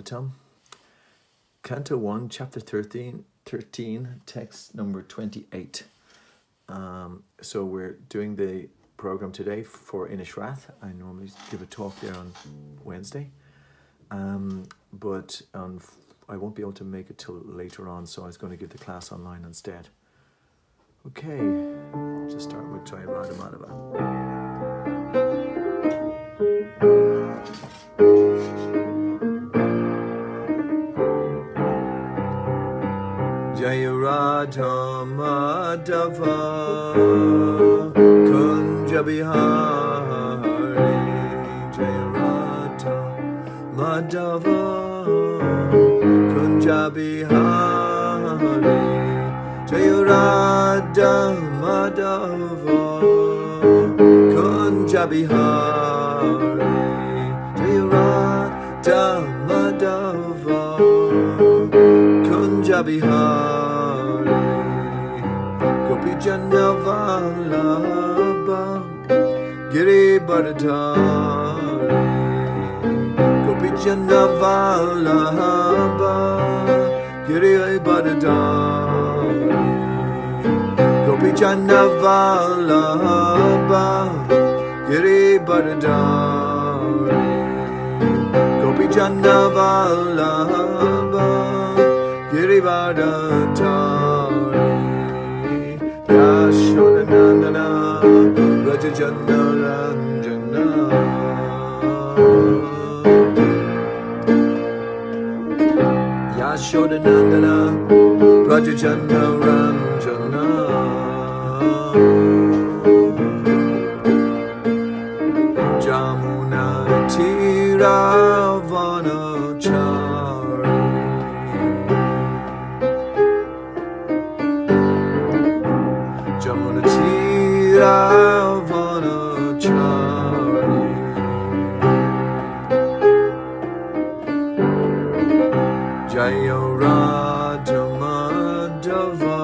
Tom. Canto 1, chapter 13, text number 28. So we're doing the program today for Inishrath. I normally give a talk there on Wednesday, but I won't be able to make it till later on, so I was going to give the class online instead. Okay, just start with Jai Radha Madhava. Jai Radha Madhava Kunja Bihari. Jai Radha Madhava Kunja Bihari. Jai Radha Madhava Kunja Bihari. Jai Radha Madhava Kunja Bihari. Gopi Jana Vallabha Giri Bharadhari. Gopi Jana Vallabha Giri Bharadhari. Gopi Jana Vallabha Giri Bharadhari. Gopi Jana Vallabha Giri Bharadhari. Yashodanandana Rajajana Ranjana. Yashodanandana Rajajana Ranjana. Jamuna Tiravana Chari. Jamuna Tiravana Chari. Jaya Radha Madhava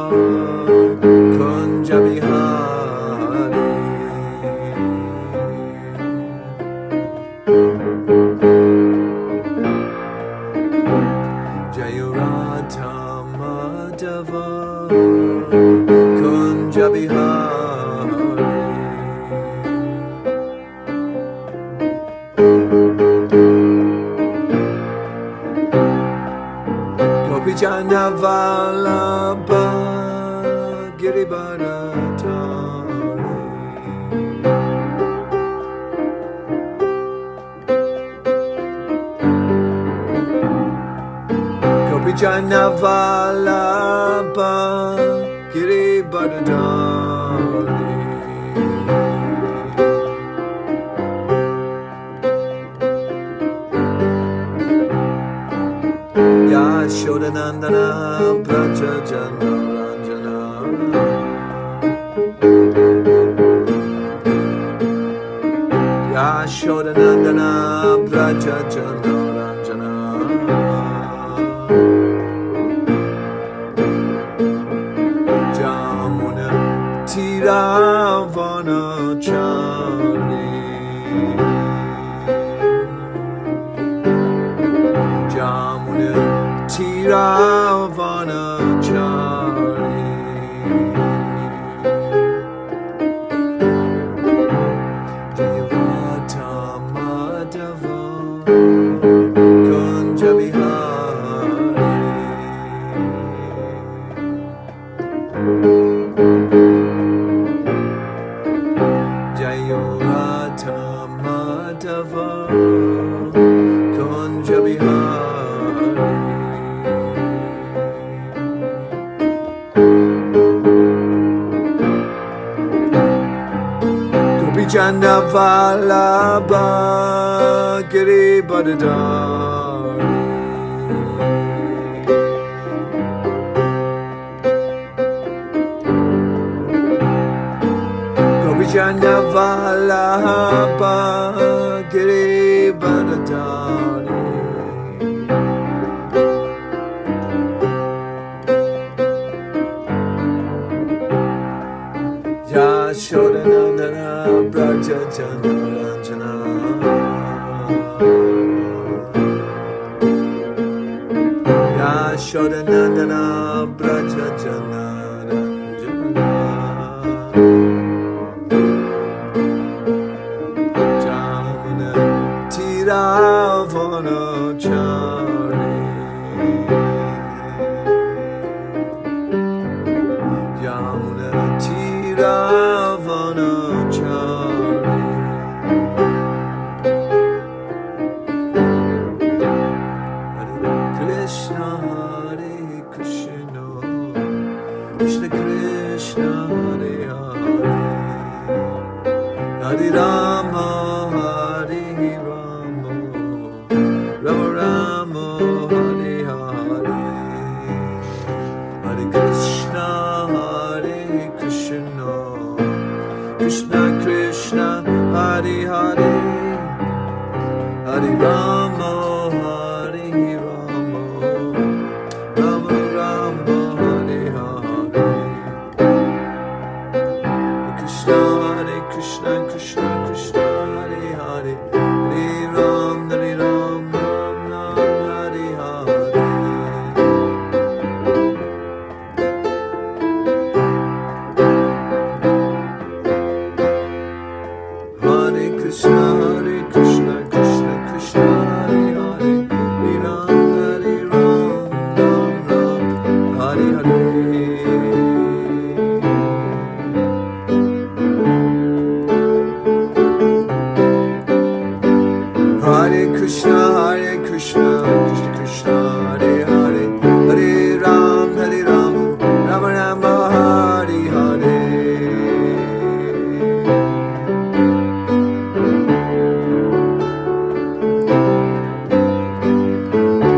Kunja Bihari. Jaya Radha Madhava Kunja Bihari. Gopi Jana Vallabha Giri Bharadhari. Gopi Jana Vallabha Giri Bharadhari. Yashodanandana Brajajana Ranjana. Yashodanandana Brajajana Ranjana. Jamuna Tiravana Chari. Jamuna Tiravana Chari. Jai Radha Madhava Kunja Bihari. Jai Radha Madhava Kunja Bihari. Gopi Jana Vallabha Giri Bharadhari. Gopi Jana Vallabha Giri Bharadhari. Yashodanandana Brajajana Ranjana. Yashodanandana Brajajana Ranjana Jamuna Tiravanachari Jamuna Tiravanachari Krishna Hare Krishna Krishna Krishna Hare Hare Hare Rama Hare Rama Rama Rama Hare Hare Hare Krishna Hare Krishna Krishna Krishna Hare Hare Hare Rama Hare Rama Rama Rama Hare Hare Krishna Hare Krishna Krishna Krishna Hare Hare Hare Ram Ram Ram Hare Hare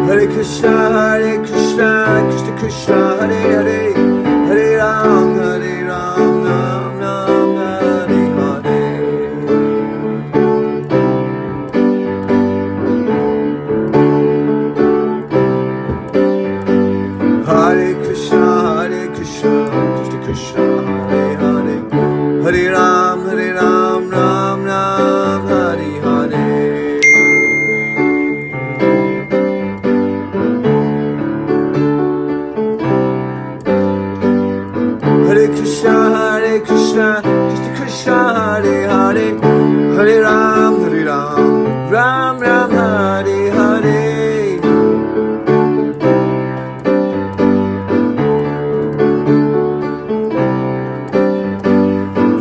Hare Krishna Hare Krishna Krishna Krishna Hare Hare Hare Ram Ram Ram Hare Hare Hare Krishna Krishna Krishna Hare Hare Hare Ram Rama Rama Hare Hare Hare Krishna Krishna Krishna Hare Hare Hare Ram Ram Hare Hare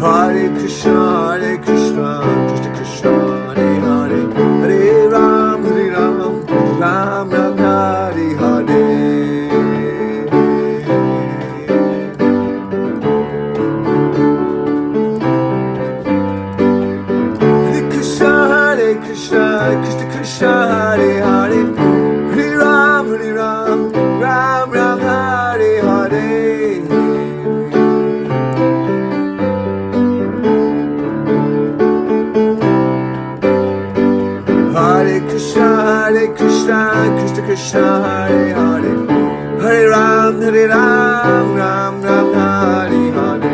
Hare Krishna Krishna Krishna Hare Hare Hare Ram Ram Hare Hare Hare Krishna Krishna Krishna Hare Hare Hare Ram Ram Hare Hare Hare Krishna Krishna Krishna Hare Hare Hare Ram Ram Hare Hare Krishna Krishna Hare Hare Hare Ram Ram Hare Hare Hare Krishna Krishna Krishna Hare Hare Hare Ram Ram Hare Hare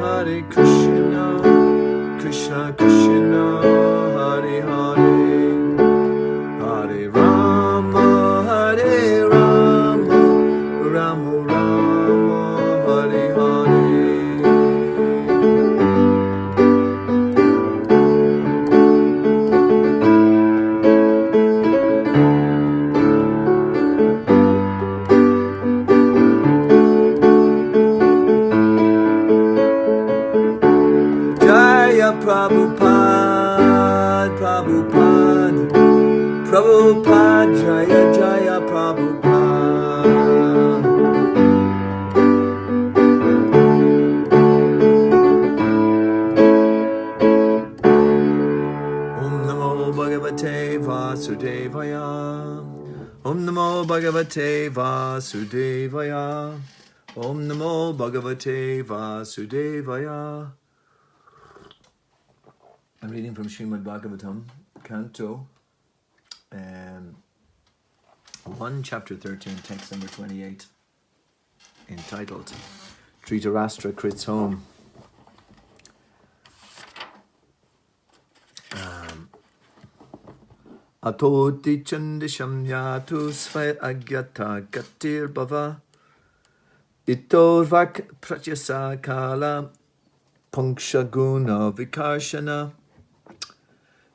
Hare Krishna Krishna Krishna Hare Hare Hare Rama Rama Rama Hare Hare Prabhupada, Jaya Prabhupada. Om Namo Bhagavate Vasudevaya. Om Namo Bhagavate Vasudevaya. Om Namo Bhagavate Vasudevaya. I'm reading from Srimad Bhagavatam, Canto 1, Chapter 13, text number 28. entitled Dhritarashtra Crits Home. Atoti chandisham yatu svay agyata gatir bhava itorvak pratyasa kala punkshaguna vikarshana.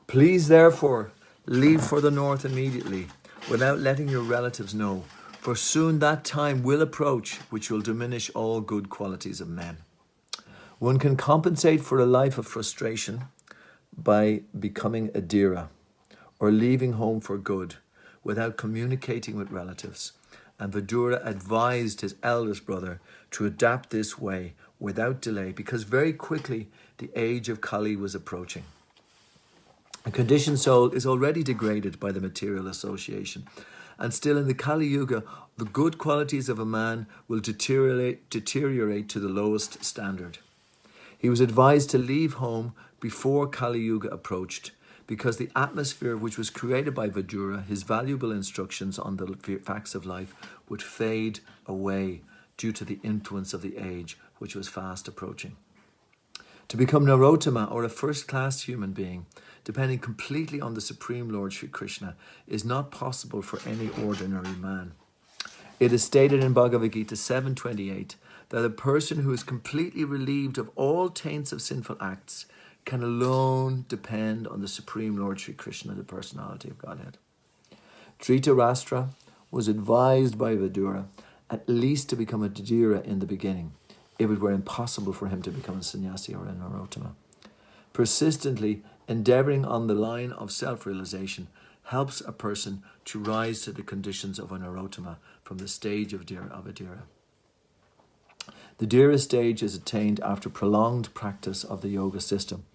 Please therefore leave for the north immediately without letting your relatives know, for soon that time will approach which will diminish all good qualities of men. One can compensate for a life of frustration by becoming a dhira, or leaving home for good without communicating with relatives. And Vidura advised his eldest brother to adapt this way without delay, because very quickly the age of Kali was approaching. A conditioned soul is already degraded by the material association, and still in the Kali Yuga, the good qualities of a man will deteriorate to the lowest standard. He was advised to leave home before Kali Yuga approached, because the atmosphere which was created by Vidura, his valuable instructions on the facts of life, would fade away due to the influence of the age which was fast approaching. To become Narottama, or a first-class human being, depending completely on the Supreme Lord Sri Krishna, is not possible for any ordinary man. It is stated in Bhagavad Gita 7.28 that a person who is completely relieved of all taints of sinful acts can alone depend on the Supreme Lord Sri Krishna, the personality of Godhead. Dhritarashtra was advised by Vidura at least to become a dhira in the beginning, if it were impossible for him to become a sannyasi or a narottama. Persistently endeavouring on the line of self-realization helps a person to rise to the conditions of a narottama from the stage of a dhira. The dhira stage is attained after prolonged practice of the yoga system.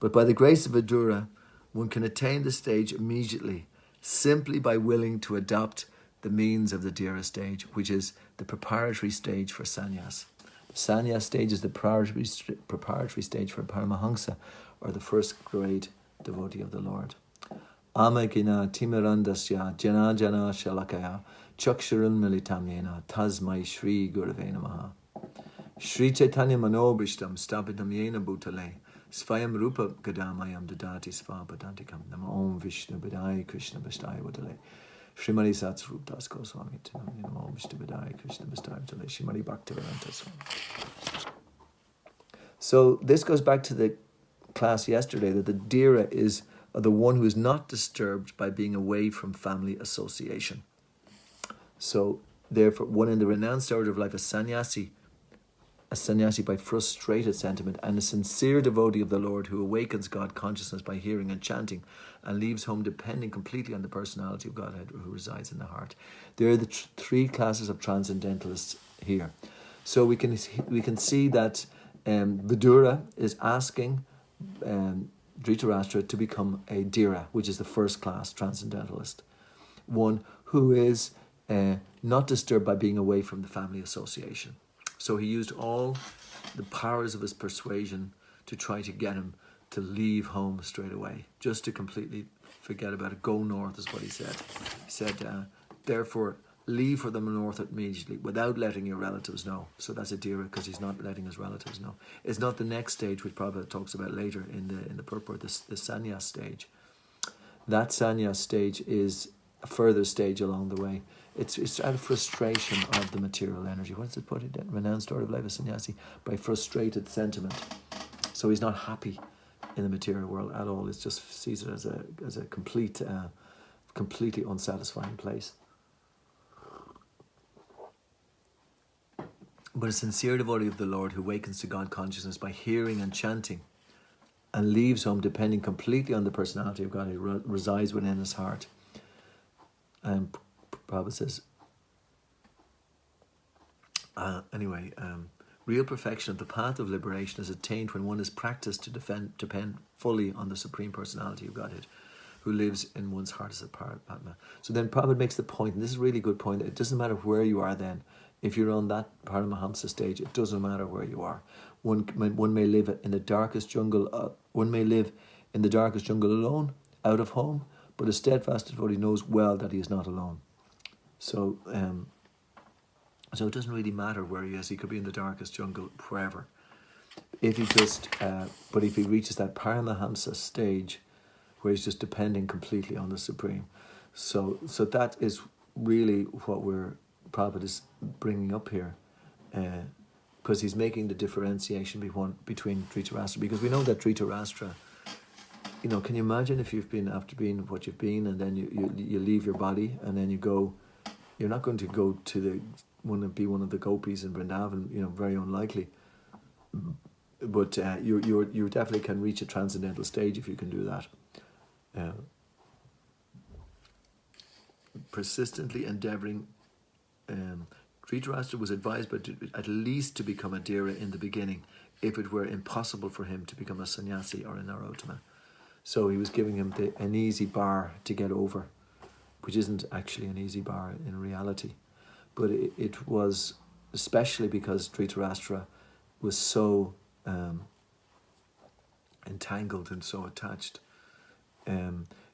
But by the grace of Vidura, one can attain the stage immediately, simply by willing to adopt the means of the dhira stage, which is the preparatory stage for sannyas. The sannyas stage is the preparatory stage for Paramahamsa, or the first grade devotee of the Lord. Amagina timirandasya jana jana shalakaya chakshurun militamyena tasmai shri gurave namaha. Shri Chaitanya manobishtam stapitam yena bhutale svayam rupa gadamayam dadati svapadantikam nama om vishnu bidai krishna bastaya vatale. Srimati Satsvarup Das Goswami Nama om vishnu bidai krishna bastaya vatale. Srimati Bhaktivedanta Swami. So this goes back to the class yesterday, that the dhira is the one who is not disturbed by being away from family association. So therefore, one in the renounced order of life, a sannyasi by frustrated sentiment, and a sincere devotee of the Lord who awakens God consciousness by hearing and chanting, and leaves home depending completely on the personality of Godhead who resides in the heart. There are the three classes of transcendentalists here. So we can see that Vidura is asking Dhritarashtra to become a dhira, which is the first class transcendentalist, one who is not disturbed by being away from the family association. So he used all the powers of his persuasion to try to get him to leave home straight away, just to completely forget about it. Go north is what he said. He said, therefore, leave for the north immediately without letting your relatives know. So that's a dhira, because he's not letting his relatives know. It's not the next stage, which Prabhupada talks about later in the purport, the sannyas stage. That sannyas stage is a further stage along the way. It's out of frustration of the material energy. What does it put it in? Renounced order of life, a sannyasi, by frustrated sentiment. So he's not happy in the material world at all. It just sees it as a completely unsatisfying place. But a sincere devotee of the Lord who wakens to God consciousness by hearing and chanting, and leaves home depending completely on the personality of God who resides within his heart. And Prabhupada says, real perfection of the path of liberation is attained when one is practiced to depend fully on the Supreme Personality of Godhead, who lives in one's heart as a Paramatma. So then Prabhupada makes the point, and this is a really good point, that it doesn't matter where you are then. If you're on that Paramahamsa stage, it doesn't matter where you are. One may live in the darkest jungle. One may live in the darkest jungle alone, out of home, but a steadfast devotee knows well that he is not alone. So So it doesn't really matter where he is. He could be in the darkest jungle, wherever. If he just, but if he reaches that Paramahamsa stage, where he's just depending completely on the Supreme, so that is really what Prabhupada is bringing up here, because he's making the differentiation between Dhritarashtra, because we know that Dhritarashtra, can you imagine if you've been, after being what you've been, and then you leave your body, and then you're not going to go to be one of the gopis in Vrindavan, very unlikely. But you definitely can reach a transcendental stage if you can do that. Persistently endeavouring, Dhritarashtra was advised at least to become a Dhira in the beginning, if it were impossible for him to become a sannyasi or a Narottama. So he was giving him an easy bar to get over, which isn't actually an easy bar in reality. But it was, especially because Dhritarashtra was so entangled and so attached.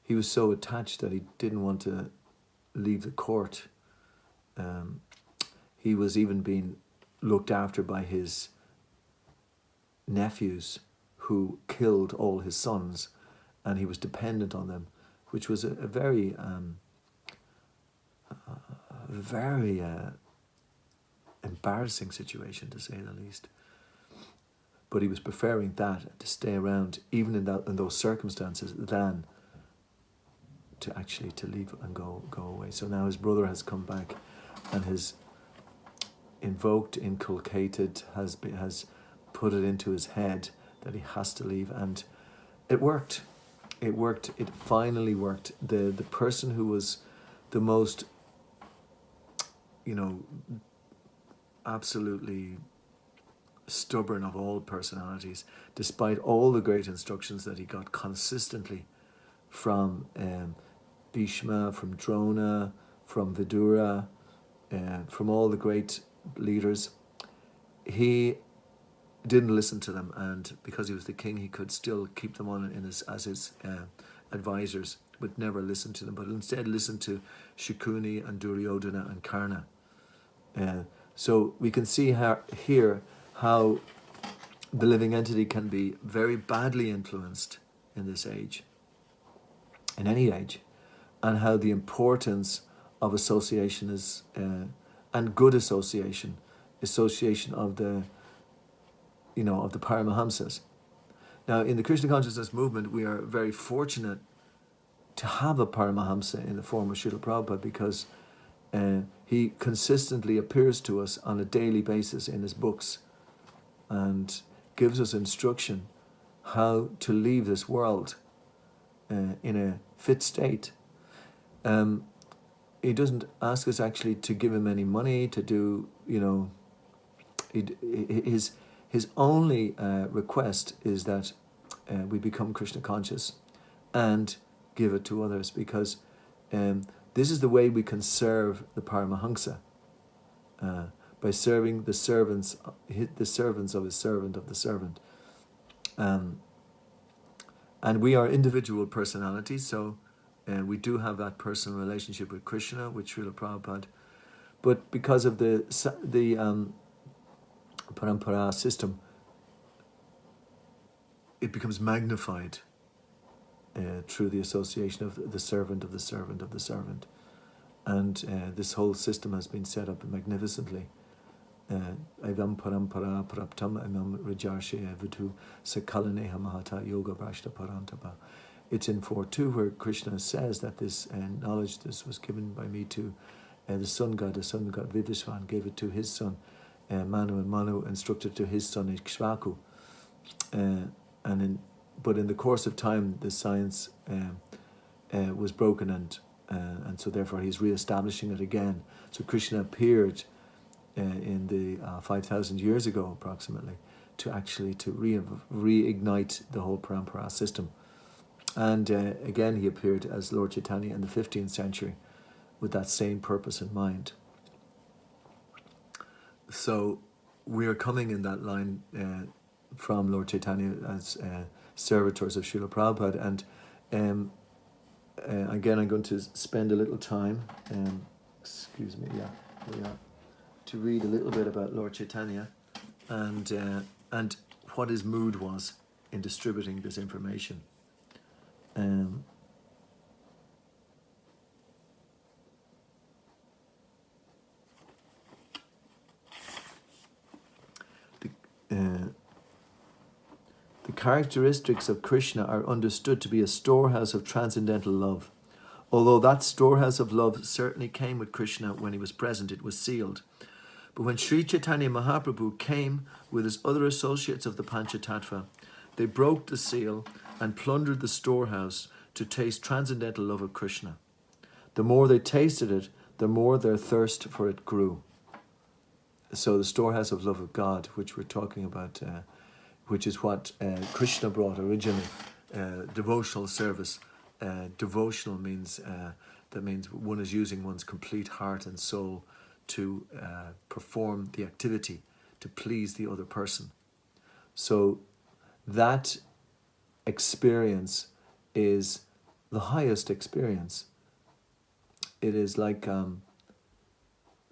He was so attached that he didn't want to leave the court. He was even being looked after by his nephews, who killed all his sons, and he was dependent on them, which was a very embarrassing situation, to say the least. But he was preferring that, to stay around even in those circumstances, than to leave and go away. So now his brother has come back and has inculcated, has put it into his head that he has to leave, and it worked. It finally worked. The person who was the most, absolutely stubborn of all personalities, despite all the great instructions that he got consistently from Bhishma, from Drona, from Vidura, from all the great leaders, he didn't listen to them, and because he was the king, he could still keep them on as his advisors, but never listen to them, but instead listen to Shakuni and Duryodhana and Karna. So we can see here how the living entity can be very badly influenced in this age, in any age, and how the importance of association is, and good association of the, of the Paramahamsas. Now, in the Krishna consciousness movement, we are very fortunate to have a Paramahamsa in the form of Srila Prabhupada, because he consistently appears to us on a daily basis in his books and gives us instruction how to leave this world in a fit state. He doesn't ask us actually to give him any money to do, his only request is that we become Krishna conscious and give it to others, because this is the way we can serve the Paramahamsa, by serving the servants of his servant of the servant. And we are individual personalities, so we do have that personal relationship with Krishna, with Srila Prabhupada, but because of the parampara system, it becomes magnified through the association of the servant of the servant of the servant. And this whole system has been set up magnificently. Evam parampara praptam emam rajarshe vitu sakalaneha mahata yoga vrashta parantapa. It's in 4.2 where Krishna says that this knowledge, this was given by me to the sun god Vivishvan gave it to his son Manu, and Manu instructed to his son Ikshvaku. But in the course of time, the science was broken, and so therefore he's re-establishing it again. So Krishna appeared in the 5,000 years ago, approximately, to reignite the whole parampara system. And again, he appeared as Lord Chaitanya in the 15th century with that same purpose in mind. So we are coming in that line from Lord Chaitanya as servitors of Srila Prabhupada, and again I'm going to spend a little time, to read a little bit about Lord Chaitanya and what his mood was in distributing this information. The characteristics of Krishna are understood to be a storehouse of transcendental love. Although that storehouse of love certainly came with Krishna when he was present, it was sealed. But when Sri Chaitanya Mahaprabhu came with his other associates of the Panchatattva, they broke the seal and plundered the storehouse to taste transcendental love of Krishna. The more they tasted it, the more their thirst for it grew. So the storehouse of love of God, which we're talking about, which is what Krishna brought originally, devotional service. Devotional means that means one is using one's complete heart and soul to perform the activity to please the other person. So that experience is the highest experience. It is like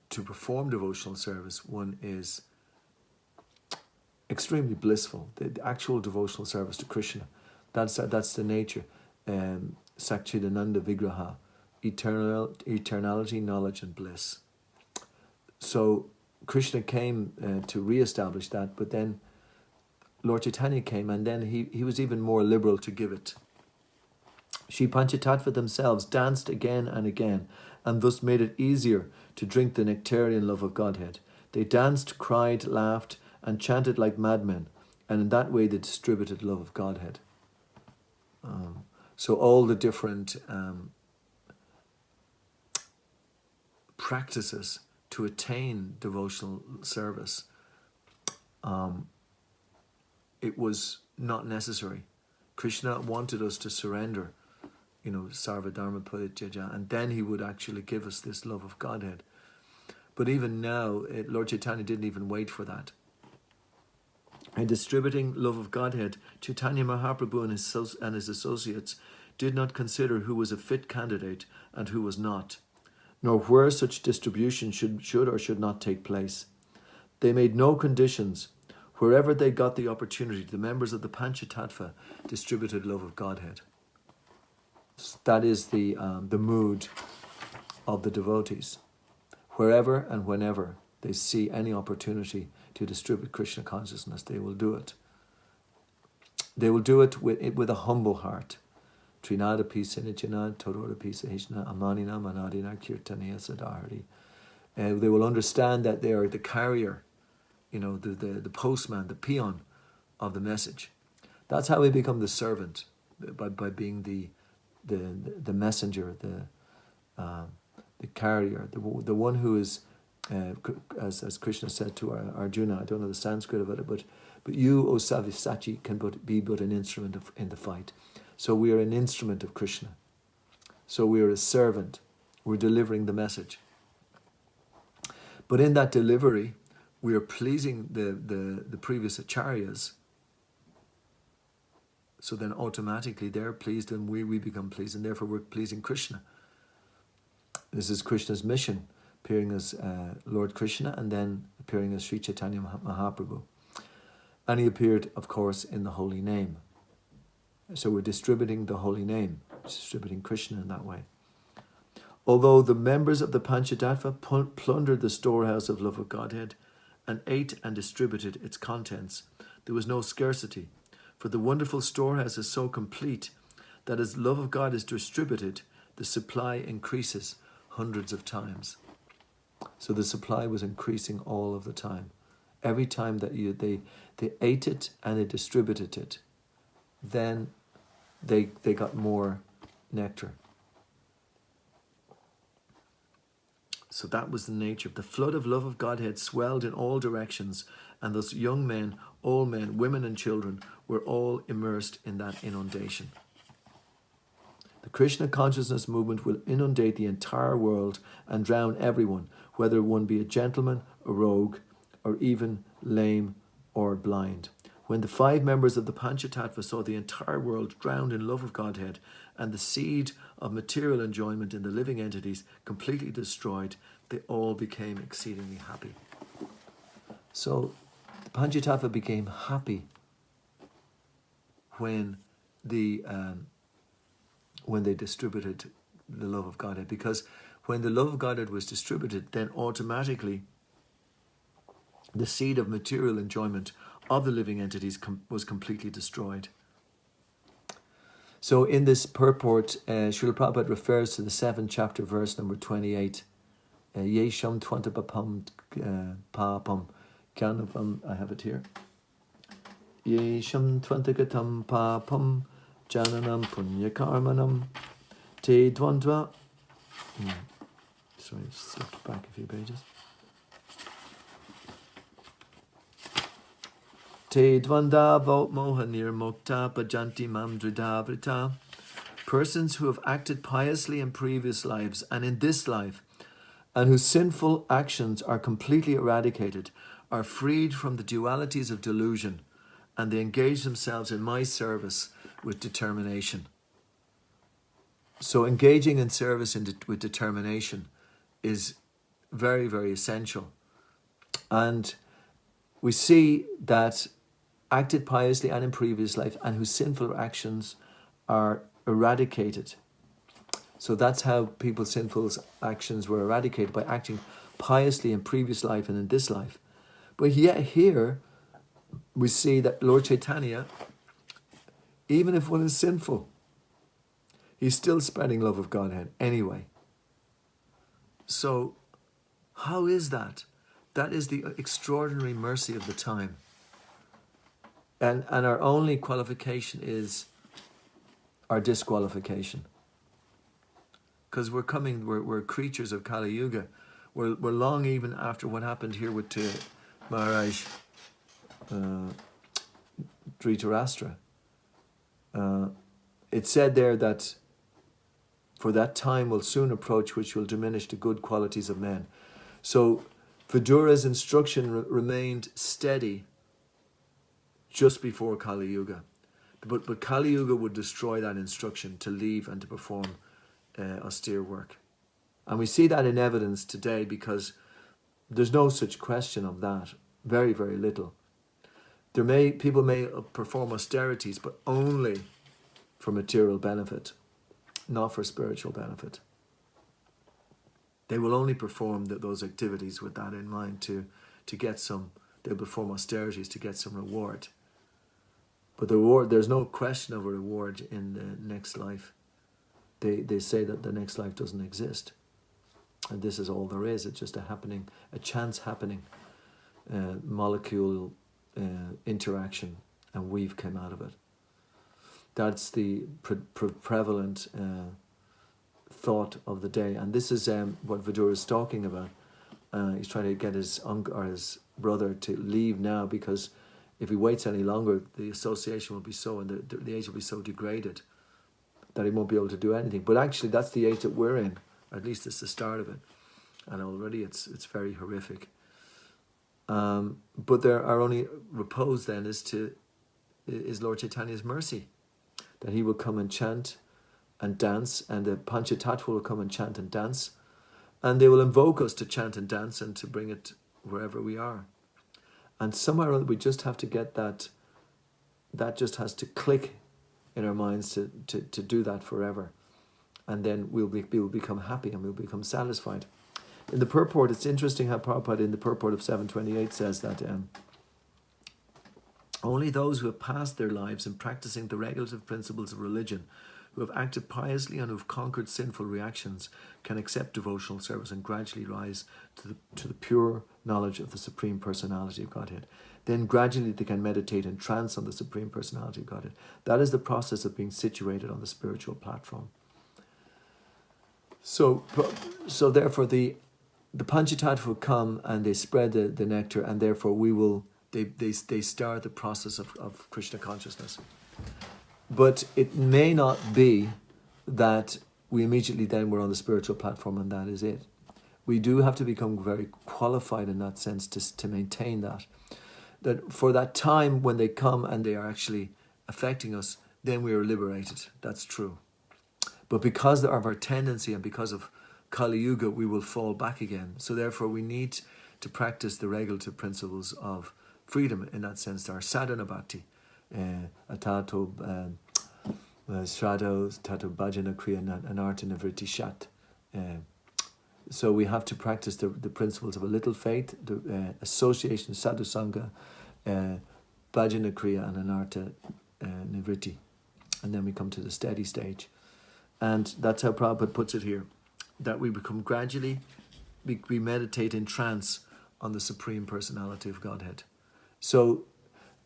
to perform devotional service, one is extremely blissful. The actual devotional service to Krishna, that's the nature. Sakchidananda Vigraha, eternality, knowledge and bliss. So Krishna came to re-establish that, but then Lord Chaitanya came and then he was even more liberal to give it. Sri Panchatattva themselves danced again and again and thus made it easier to drink the nectarian love of Godhead. They danced, cried, laughed and chanted like madmen, and in that way they distributed love of Godhead. So all the different practices to attain devotional service, it was not necessary. Krishna wanted us to surrender, Sarva Dharma Parityaja, and then he would actually give us this love of Godhead. But even now, Lord Chaitanya didn't even wait for that. In distributing love of Godhead, Chaitanya Mahaprabhu and his associates did not consider who was a fit candidate and who was not, nor where such distribution should or should not take place. They made no conditions. Wherever they got the opportunity, the members of the Panchatattva distributed love of Godhead. That is the mood of the devotees. Wherever and whenever they see any opportunity to distribute Krishna consciousness, they will do it. They will do it with a humble heart. Trinada pisa nichana, todora pisa hishna, amanina manadina kirtaniya sadahari. They will understand that they are the carrier, the postman, the peon of the message. That's how we become the servant, by being the messenger, the carrier, the one who is, as Krishna said to Arjuna, I don't know the Sanskrit of it, but you, O Savisachi, can be but an instrument in the fight. So we are an instrument of Krishna. So we are a servant. We're delivering the message. But in that delivery, we are pleasing the previous acharyas. So then automatically they're pleased and we become pleased, and therefore we're pleasing Krishna. This is Krishna's mission, appearing as Lord Krishna and then appearing as Sri Chaitanya Mahaprabhu. And he appeared, of course, in the holy name. So we're distributing the holy name, distributing Krishna in that way. Although the members of the Panchatattva plundered the storehouse of love of Godhead and ate and distributed its contents, there was no scarcity, for the wonderful storehouse is so complete that as love of God is distributed, the supply increases hundreds of times. So the supply was increasing all of the time. Every time that they ate it and they distributed it, then they got more nectar. So that was the nature. The flood of love of Godhead swelled in all directions, and thus young men, old men, women and children were all immersed in that inundation. The Krishna consciousness movement will inundate the entire world and drown everyone, whether one be a gentleman, a rogue, or even lame or blind. When the 5 members of the Panchatattva saw the entire world drowned in love of Godhead and the seed of material enjoyment in the living entities completely destroyed, they all became exceedingly happy. So the Panchatattva became happy when they distributed the love of Godhead, because when the love of Godhead was distributed, then automatically the seed of material enjoyment of the living entities was completely destroyed. So in this purport, Srila Prabhupada refers to the 7th chapter, verse number 28. Yesham twantapapam papam jnanam, I have it here. Yesham twantagatam papam jananam punyakarmanam te dvandva. Sorry, slipped back a few pages. Te dvanda mohanir mokta pajanti mam dridavrita. Persons who have acted piously in previous lives and in this life, and whose sinful actions are completely eradicated, are freed from the dualities of delusion, and they engage themselves in my service with determination. So engaging in service with determination is very, very essential. And we see that acted piously and in previous life, and whose sinful actions are eradicated. So that's how people's sinful actions were eradicated, by acting piously in previous life and in this life. But yet here we see that Lord Chaitanya, even if one is sinful, he's still spreading love of Godhead anyway. So how is that? That is the extraordinary mercy of the time. And our only qualification is our disqualification. Because we're creatures of Kali Yuga. We're long even after what happened here with Maharaj Dhritarashtra. It said there that for that time will soon approach which will diminish the good qualities of men. So Vidura's instruction remained steady just before Kali Yuga. But Kali Yuga would destroy that instruction to leave and to perform austere work. And we see that in evidence today, because there's no such question of that. Very, very little. People may perform austerities, but only for material benefit, not for spiritual benefit. They will only perform those activities with that in mind to get some. They'll perform austerities to get some reward. But the reward, there's no question of a reward in the next life. They say that the next life doesn't exist, and this is all there is. It's just a chance happening, molecule interaction, and we've come out of it. That's the prevalent thought of the day, and this is what Vidura is talking about. He's trying to get his uncle or his brother to leave now, because if he waits any longer, the association will be so, and the age will be so degraded that he won't be able to do anything. But actually, that's the age that we're in. Or at least it's the start of it, and already it's very horrific. But our only repose then is Lord Chaitanya's mercy, that he will come and chant and dance, and the Panchatattva will come and chant and dance, and they will invoke us to chant and dance and to bring it wherever we are. And somewhere or other we just have to get that just has to click in our minds to do that forever. And then we'll become happy and we'll become satisfied. In the purport, it's interesting how Prabhupada in the purport of 728 says that only those who have passed their lives in practicing the regulative principles of religion, who have acted piously and who have conquered sinful reactions, can accept devotional service and gradually rise to the pure knowledge of the Supreme Personality of Godhead. Then gradually they can meditate in trance on the Supreme Personality of Godhead. That is the process of being situated on the spiritual platform. So therefore the Panchatattva will come and they spread the nectar, and therefore they start the process of Krishna consciousness. But it may not be that we immediately then we're on the spiritual platform and that is it. We do have to become very qualified in that sense to maintain that. That for that time when they come and they are actually affecting us, then we are liberated. That's true. But because of our tendency and because of Kali Yuga, we will fall back again. So therefore we need to practice the regulative principles of freedom in that sense. Our sadhana bhakti, atato shrado, tato bhajana kriya anartha nivritti shat. So we have to practice the principles of a little faith, the association, sadhu sangha, bhajana kriya and anartha nivritti. And then we come to the steady stage. And that's how Prabhupada puts it here, that we become gradually, we meditate in trance on the Supreme Personality of Godhead. So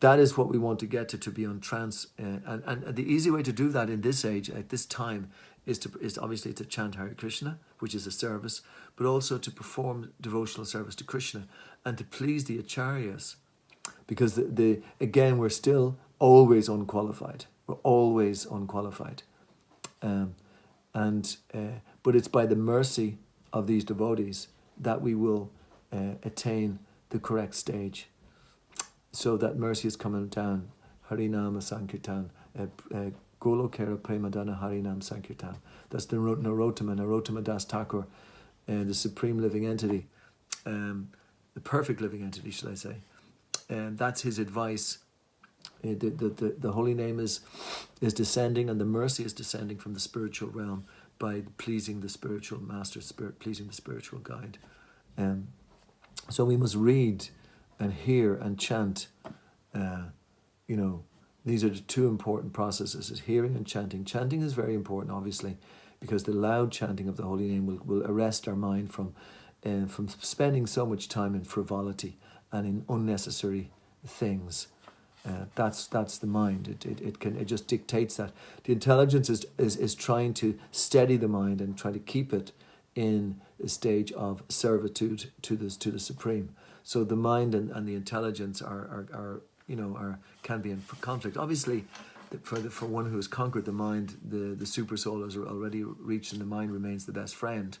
that is what we want to get to be on trance. And the easy way to do that in this age, at this time, is obviously to chant Hare Krishna, which is a service, but also to perform devotional service to Krishna and to please the acharyas. Because again, we're still always unqualified. We're always unqualified. But it's by the mercy of these devotees that we will attain the correct stage. So that mercy is coming down. Harinama Sankirtan. Golokera Premadana Harinam Sankirtan. That's the Narottama Das Thakur, the supreme living entity, the perfect living entity, shall I say. And that's his advice. The holy name is descending, and the mercy is descending from the spiritual realm by pleasing the spiritual master, pleasing the spiritual guide. So we must read and hear and chant. These are the two important processes: is hearing and chanting. Chanting is very important, obviously, because the loud chanting of the holy name will arrest our mind from spending so much time in frivolity and in unnecessary things. That's the mind. It just dictates that. The intelligence is trying to steady the mind and try to keep it in a stage of servitude to the Supreme. So the mind and the intelligence can be in conflict. Obviously, for one who has conquered the mind, the super soul has already reached, and the mind remains the best friend.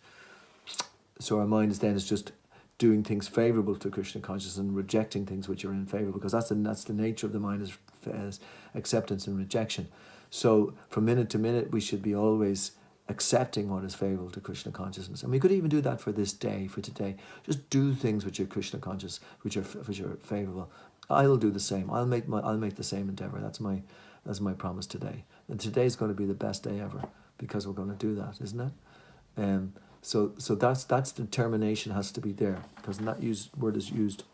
So our mind is just doing things favorable to Krishna consciousness and rejecting things which are unfavorable, because that's the nature of the mind, is acceptance and rejection. So from minute to minute, we should be always accepting what is favorable to Krishna consciousness, and we could even do that for this day, for today. Just do things which are Krishna conscious, which are favorable. I'll do the same. I'll make the same endeavor. That's my promise today. And today's going to be the best day ever, because we're going to do that, isn't it? So that's determination has to be there, because that word is used.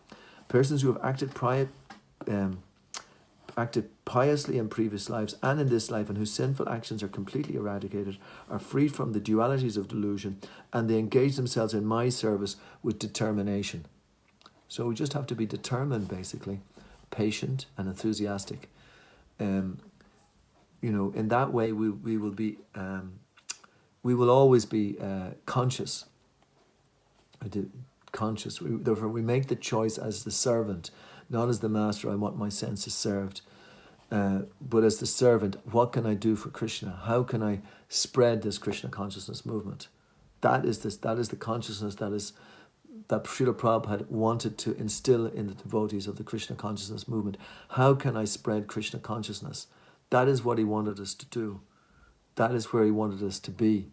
Persons who have acted piously in previous lives and in this life, and whose sinful actions are completely eradicated, are freed from the dualities of delusion, and they engage themselves in my service with determination. So we just have to be determined, basically, patient and enthusiastic. In that way we will be. We will always be conscious. Therefore, we make the choice as the servant, not as the master. I want my senses served, but as the servant. What can I do for Krishna? How can I spread this Krishna consciousness movement? That is the consciousness that Srila Prabhupada wanted to instill in the devotees of the Krishna consciousness movement. How can I spread Krishna consciousness? That is what he wanted us to do. That is where he wanted us to be.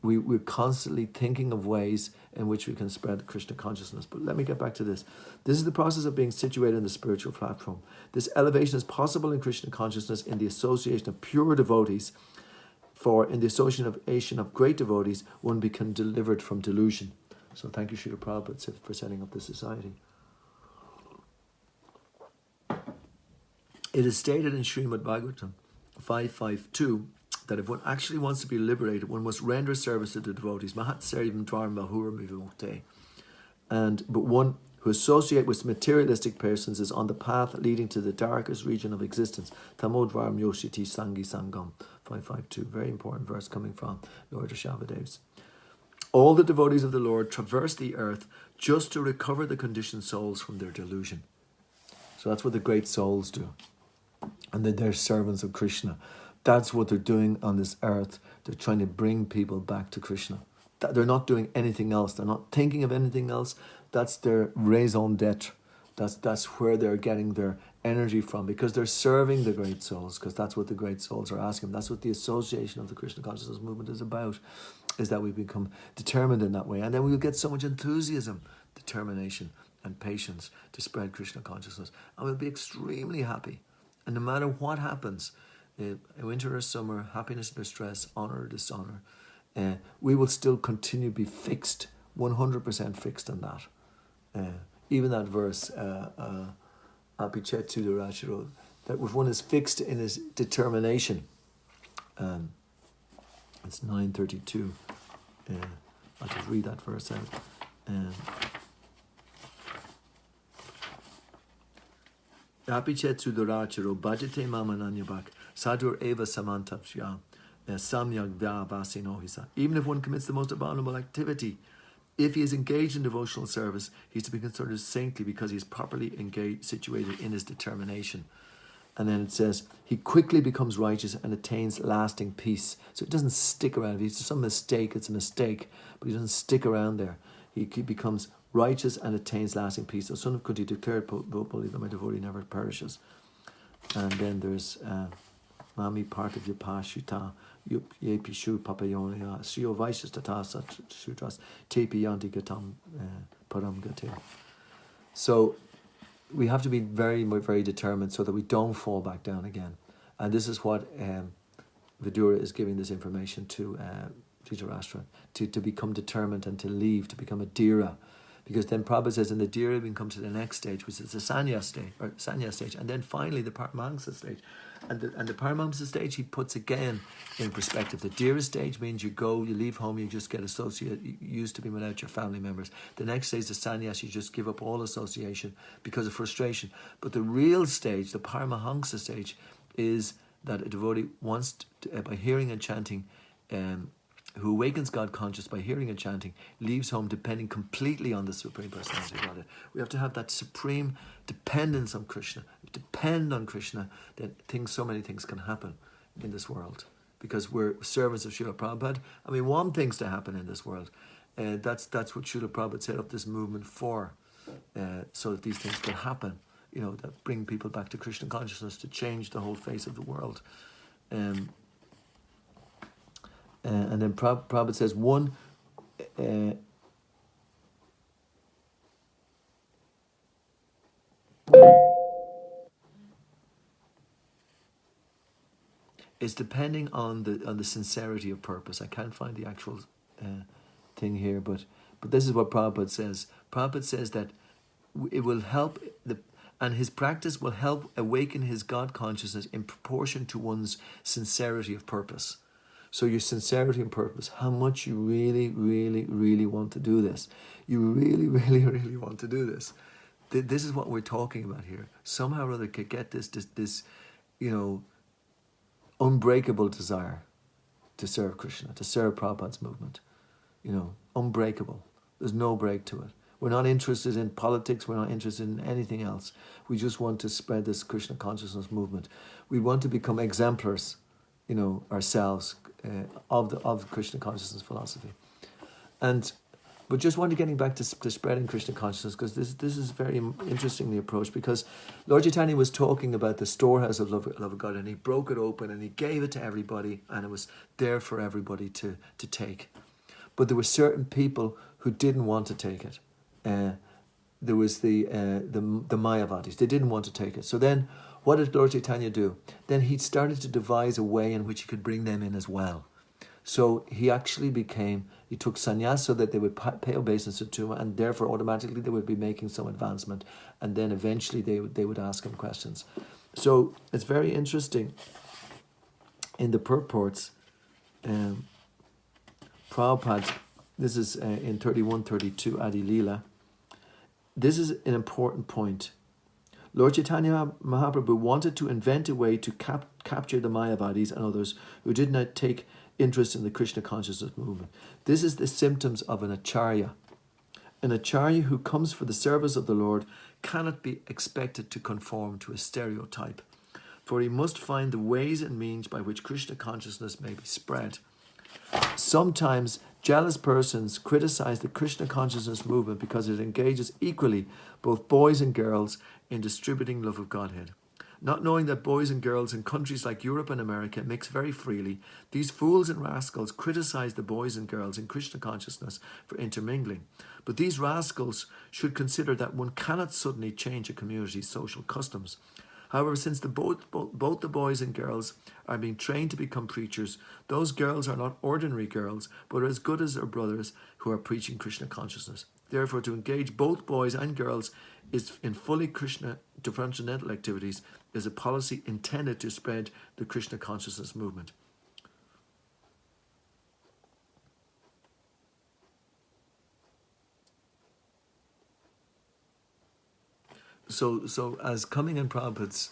We're constantly thinking of ways in which we can spread Krishna consciousness. But let me get back to this. This is the process of being situated in the spiritual platform. This elevation is possible in Krishna consciousness in the association of pure devotees. For in the association of great devotees, one become delivered from delusion. So thank you, Srila Prabhupada, for setting up this society. It is stated in Srimad Bhagavatam 5.5.2 that if one actually wants to be liberated, one must render service to the devotees. Mahat Serivam Dvaram Bahuram Vivukte. But one who associates with materialistic persons is on the path leading to the darkest region of existence. Tamodvaram Yoshiti Sangi Sangam 5.5.2. Very important verse coming from Lord Rishabhadev's. All the devotees of the Lord traverse the earth just to recover the conditioned souls from their delusion. So that's what the great souls do. And they're servants of Krishna. That's what they're doing on this earth. They're trying to bring people back to Krishna. They're not doing anything else. They're not thinking of anything else. That's their raison d'etre. That's where they're getting their energy from, because they're serving the great souls, because that's what the great souls are asking. That's what the association of the Krishna consciousness movement is about. is that we become determined in that way. And then we'll get so much enthusiasm, determination, and patience to spread Krishna consciousness. And we'll be extremely happy. And no matter what happens, winter or summer, happiness or distress, honor or dishonor, we will still continue to be fixed, 100% fixed on that. Even that verse, Apichet Rachiro, that if one is fixed in his determination, it's 9:32. I'll just read that verse out. Apichet Sudorachiro, Bhajate Mamananyabak, Sadur Eva Samantapshya, Samyak Vyabasinohisa. Even if one commits the most abominable activity, if he is engaged in devotional service, he is to be considered as saintly because he is properly engaged, situated in his determination. And then it says, he quickly becomes righteous and attains lasting peace. So it doesn't stick around. If it's some mistake, it's a mistake, but he doesn't stick around there. He becomes righteous and attains lasting peace. The son of Kunti declared publicly that my devotee never perishes. And then there's Mami part of Yapashuta, Yepishu Papayonia, Srio Vaishas Tata Sutras, Tepi Yanti Gatam Param Gate. So we have to be very, very determined so that we don't fall back down again. And this is what Vidura is giving this information to Dhritarashtra, to become determined and to leave, to become a Dhira. Because then Prabhupada says in the Dhira we can come to the next stage, which is the Sanya stage, and then finally the Paramahamsa stage. And the Paramahamsa stage he puts again in perspective. The Dhira stage means you leave home, you just get associated, you used to be without your family members. The next stage, the Sannyas, you just give up all association because of frustration. But the real stage, the Paramahamsa stage, is that a devotee wants to, by hearing and chanting, who awakens God conscious by hearing and chanting, leaves home depending completely on the Supreme Personality of Godhead. We have to have that supreme dependence on Krishna. If we depend on Krishna, then so many things can happen in this world. Because we're servants of Srila Prabhupada, and we want things to happen in this world. That's what Srila Prabhupada set up this movement for, so that these things can happen. That bring people back to Krishna consciousness, to change the whole face of the world. And then Prabhupada says one is depending on the sincerity of purpose. I can't find the actual thing here, but this is what Prabhupada says. Prabhupada says that it will help and his practice will help awaken his God consciousness in proportion to one's sincerity of purpose. So your sincerity and purpose, how much you really, really, really want to do this. You really, really, really want to do this. This is what we're talking about here. Somehow or other could get this unbreakable desire to serve Krishna, to serve Prabhupada's movement. Unbreakable. There's no break to it. We're not interested in politics. We're not interested in anything else. We just want to spread this Krishna consciousness movement. We want to become exemplars, ourselves, of Krishna consciousness philosophy. But just getting back to spreading Krishna consciousness, because this is very interestingly approached, because Lord Chaitanya was talking about the storehouse of love of God, and he broke it open and he gave it to everybody, and it was there for everybody to take. But there were certain people who didn't want to take it. There was the Mayavadis. They didn't want to take it. So then, what did Lord Chaitanya do? Then he started to devise a way in which he could bring them in as well. So he actually he took sannyas so that they would pay obeisance to him, and therefore automatically they would be making some advancement, and then eventually they would ask him questions. So it's very interesting. In the purports, Prabhupada, this is in 31-32 Adi Leela, this is an important point. Lord Chaitanya Mahaprabhu wanted to invent a way to capture the Mayavadis and others who did not take interest in the Krishna consciousness movement. This is the symptoms of an acharya. An acharya who comes for the service of the Lord cannot be expected to conform to a stereotype, for he must find the ways and means by which Krishna consciousness may be spread. Sometimes jealous persons criticize the Krishna consciousness movement because it engages equally both boys and girls in distributing love of Godhead. Not knowing that boys and girls in countries like Europe and America mix very freely, these fools and rascals criticize the boys and girls in Krishna consciousness for intermingling. But these rascals should consider that one cannot suddenly change a community's social customs. However, since both the boys and girls are being trained to become preachers, those girls are not ordinary girls, but are as good as their brothers who are preaching Krishna consciousness. Therefore, to engage both boys and girls in fully Krishna transcendental activities is a policy intended to spread the Krishna consciousness movement. So as coming in Prabhupada's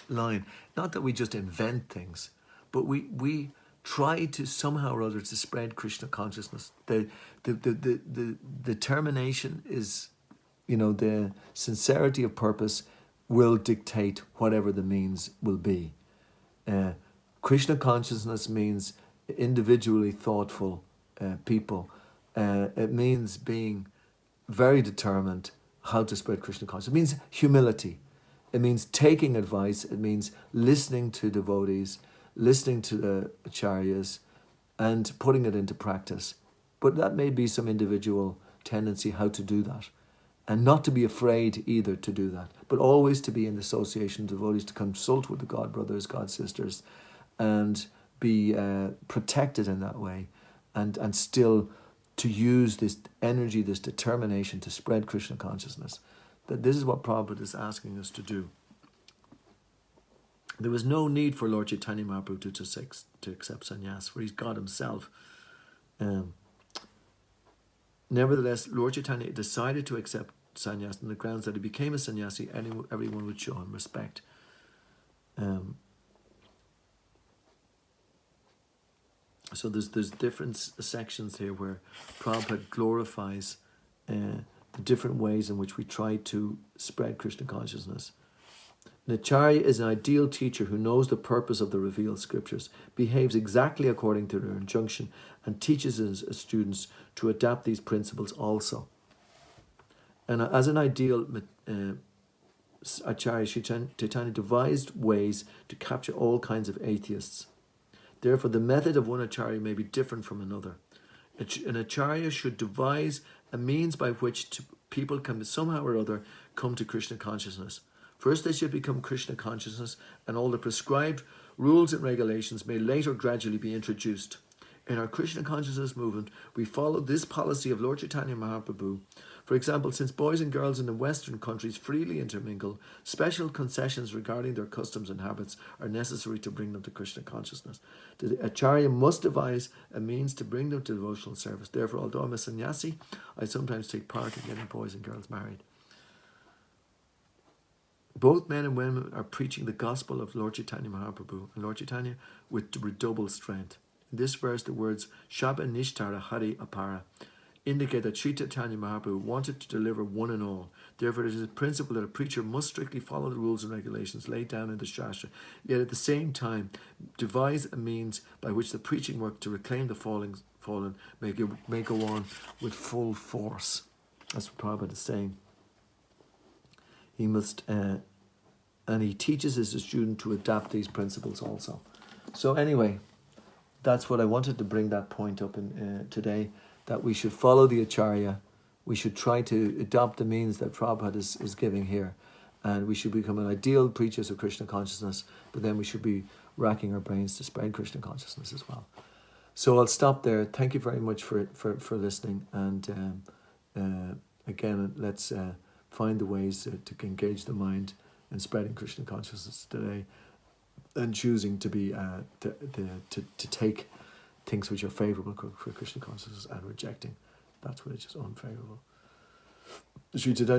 line, not that we just invent things, but we try to somehow or other to spread Krishna consciousness. The determination is, the sincerity of purpose will dictate whatever the means will be. Krishna consciousness means individually thoughtful people. It means being very determined how to spread Krishna consciousness. It means humility. It means taking advice. It means listening to devotees, listening to the acharyas, and putting it into practice. But that may be some individual tendency how to do that. And not to be afraid either to do that, but always to be in the association of devotees, to consult with the God brothers, God sisters, and be protected in that way, and still to use this energy, this determination to spread Krishna consciousness. That this is what Prabhupada is asking us to do. There was no need for Lord Chaitanya Mahaprabhu to accept sannyas, for he's God himself. Nevertheless, Lord Chaitanya decided to accept sannyas on the grounds that he became a sannyasi, everyone would show him respect. So there's different sections here where Prabhupada glorifies the different ways in which we try to spread Krishna consciousness. An acharya is an ideal teacher who knows the purpose of the revealed scriptures, behaves exactly according to their injunction, and teaches his students to adapt these principles also. And as an ideal acharya, Chaitanya devised ways to capture all kinds of atheists. Therefore, the method of one acharya may be different from another. An acharya should devise a means by which people can somehow or other come to Krishna consciousness. First, they should become Krishna consciousness, and all the prescribed rules and regulations may later gradually be introduced. In our Krishna consciousness movement, we follow this policy of Lord Chaitanya Mahaprabhu. For example, since boys and girls in the Western countries freely intermingle, special concessions regarding their customs and habits are necessary to bring them to Krishna consciousness. The acharya must devise a means to bring them to devotional service. Therefore, although I'm a sannyasi, I sometimes take part in getting boys and girls married. Both men and women are preaching the gospel of Lord Chaitanya Mahaprabhu and Lord Chaitanya with redoubled strength. In this verse, the words Shaba Nishtara Hari Apara indicate that Sri Chaitanya Mahaprabhu wanted to deliver one and all. Therefore, it is a principle that a preacher must strictly follow the rules and regulations laid down in the Shastra, yet at the same time devise a means by which the preaching work to reclaim the fallen may go on with full force. That's what Prabhupada is saying. He must, and he teaches his student to adapt these principles also. So anyway, that's what I wanted to bring that point up in today, that we should follow the acharya. We should try to adopt the means that Prabhupada is giving here. And we should become an ideal preachers of Krishna consciousness, but then we should be racking our brains to spread Krishna consciousness as well. So I'll stop there. Thank you very much for listening. And again, let's find the ways to engage the mind in spreading Krishna consciousness today, and choosing to be to take things which are favourable for Krishna consciousness and rejecting that's which is unfavourable.